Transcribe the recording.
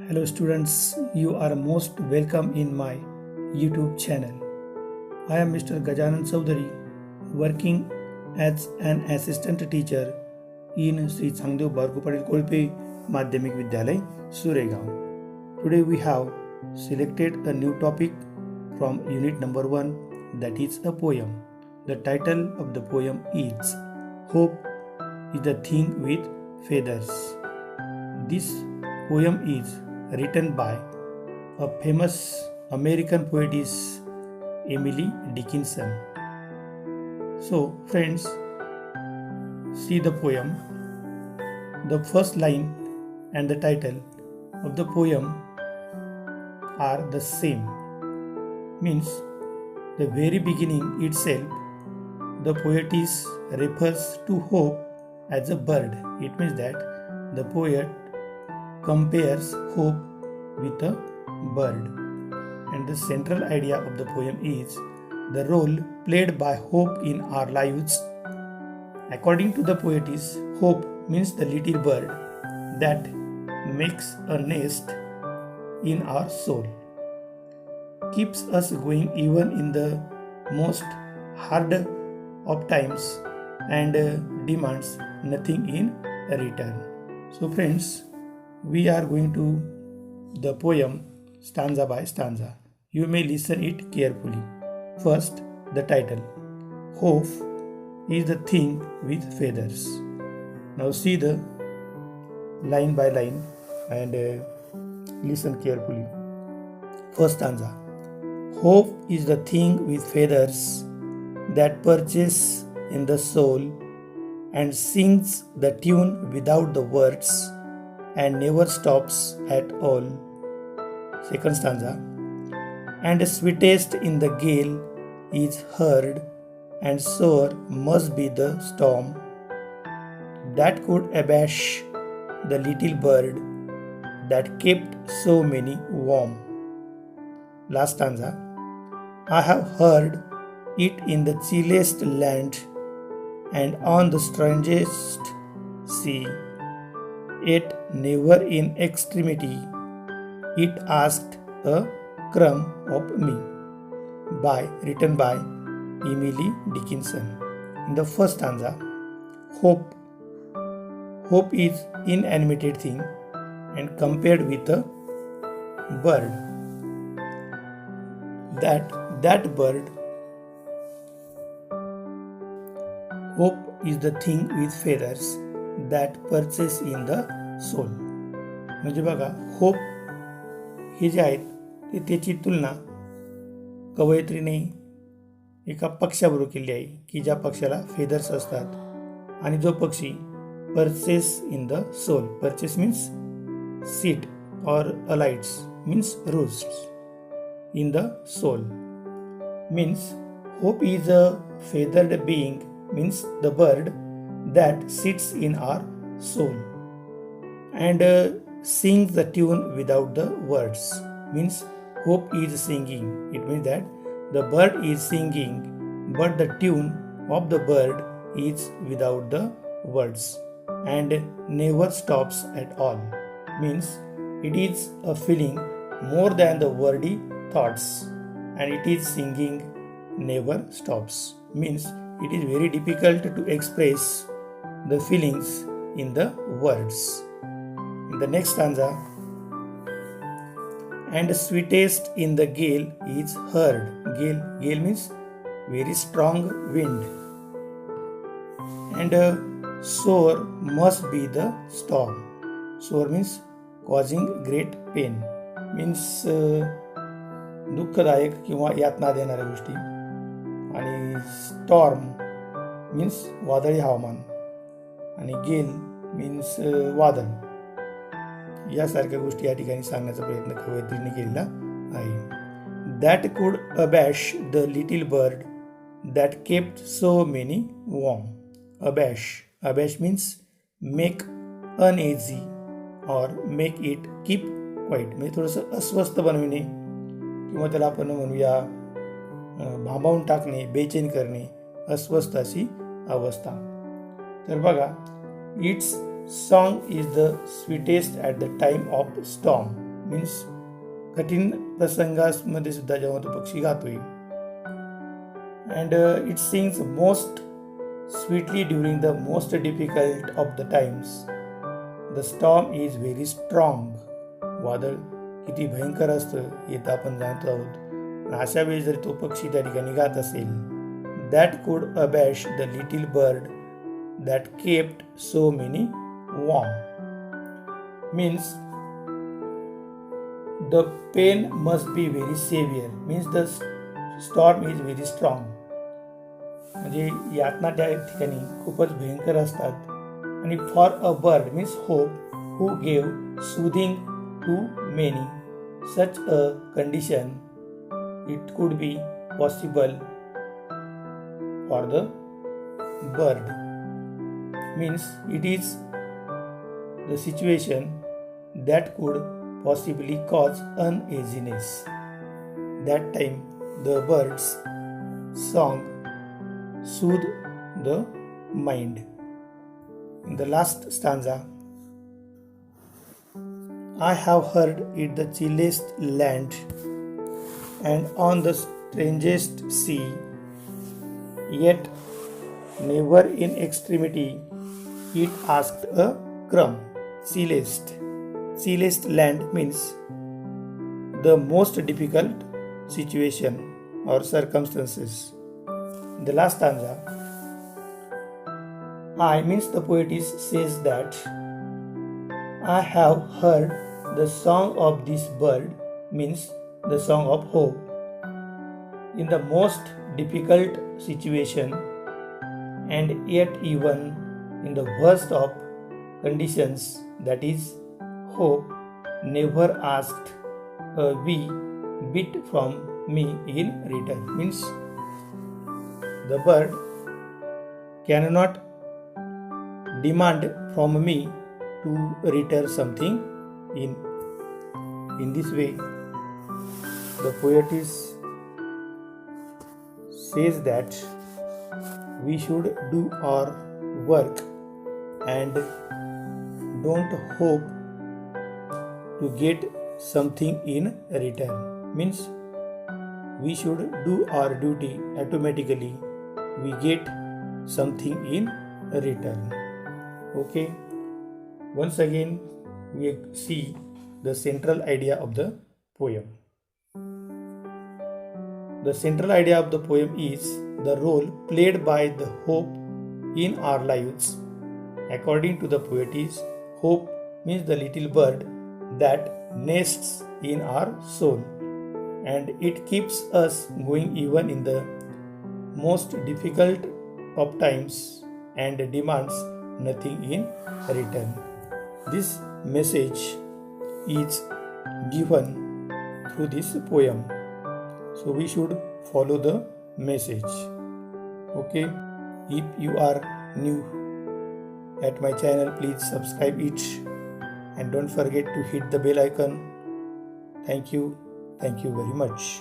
Hello students, you are most welcome in my YouTube channel. I am Mr. Gajanan Chaudhary, working as an assistant teacher in Sri Changdev Barku Padil Kolpe Madhyamik Vidyalay, Suregaon. Today we have selected a new topic from unit number 1, that is a poem. The title of the poem is Hope is the Thing with Feathers. This poem is written by a famous American poetess Emily Dickinson. So, friends, see the poem. The first line and the title of the poem are the same. Means, the very beginning itself, the poetess refers to hope as a bird. It means that the poet compares hope with a bird. And the central idea of the poem is the role played by hope in our lives. According to the poetess, hope means the little bird that makes a nest in our soul, keeps us going even in the most hard of times, and demands nothing in return. So friends, we are going to the poem stanza by stanza. You may listen it carefully. First, the title. Hope is the thing with feathers. Now see the line by line and listen carefully. First stanza. Hope is the thing with feathers that perches in the soul and sings the tune without the words and never stops at all. Second stanza. And sweetest in the gale is heard, and sore must be the storm that could abash the little bird that kept so many warm. Last stanza. I have heard it in the chilliest land and on the strangest sea, yet never in extremity it asked a crumb of me. Written by Emily Dickinson. In the first stanza, hope is inanimate thing and compared with a bird. That bird, hope is the thing with feathers that perches in the soul. म्हणजे बघा, hope हे जे आहेत ते त्याची तुलना कवयित्रीने एका पक्ष्याबरोबर केली आहे की ज्या पक्ष्याला फेदर्स असतात आणि जो पक्षी perches in the soul. Perches means seat or alights means roost in the soul. Means hope is a feathered being, means the bird that sits in our soul and sings the tune without the words. Means hope is singing. It means that the bird is singing, but the tune of the bird is without the words and never stops at all. Means it is a feeling more than the wordy thoughts, and it is singing never stops. Means it is very difficult to express the feelings in the words. In the next stanza, and sweetest in the gale is heard. Gale means very strong wind. And sore must be the storm. Sore means causing great pain. Means दुःखदायक किंवा यातना देणाऱ्या गोष्टी. आणि storm means वादळी हवामान आणि गेल means वादळ यासारख्या गोष्टी या ठिकाणी सांगण्याचा प्रयत्न कवयित्रीने केलेला आहे. That could abash the little bird that kept so many warm. Abash means make uneasy or make it keep quiet. म्हणजे थोडंसं अस्वस्थ बनविणे किंवा त्याला आपण म्हणूया भांबावून टाकणे, बेचैन करणे, अस्वस्थ अशी अवस्था. तर बघा, its song is the sweetest at the time of storm. Means कठीण प्रसंगामध्ये सुद्धा जेव्हा तो पक्षी गातोय. And it sings most sweetly during the most difficult of the times. The storm is very strong. वादळ किती भयंकर असतं हे तर आपण जाणतो आहोत. अशा वेळी जर तो पक्षी त्या ठिकाणी गात असेल, that could abash the little bird that kept so many warm. Means the pain must be very severe. Means the storm is very strong. म्हणजे यातना त्या ठिकाणी खूपच भयंकर असतात. आणि for a bird means hope who gave soothing to many, such a condition it could be possible for the bird. Means it is the situation that could possibly cause uneasiness. That time the bird's song soothed the mind. In the last stanza, I have heard it the chilliest land and on the strangest sea, yet never in extremity it asked a crumb. Chilliest land means the most difficult situation or circumstances. The last stanza, I means the poetess says that I have heard the song of this bird, means the song of hope, in the most difficult situation, and yet even in the worst of conditions, that is, hope never asked a wee bit from me in return. Means the bird cannot demand from me to return something in this way. The poetess says that we should do our work and don't hope to get something in return. Means we should do our duty, automatically we get something in return. Okay, once again we see the central idea of the poem. The central idea of the poem is the role played by the hope in our lives. According to the poetess, hope means the little bird that nests in our soul, and it keeps us going even in the most difficult of times and demands nothing in return. This message is given through this poem, so we should follow the message. Okay, if you are new at my channel, please subscribe it and don't forget to hit the bell icon. Thank you very much.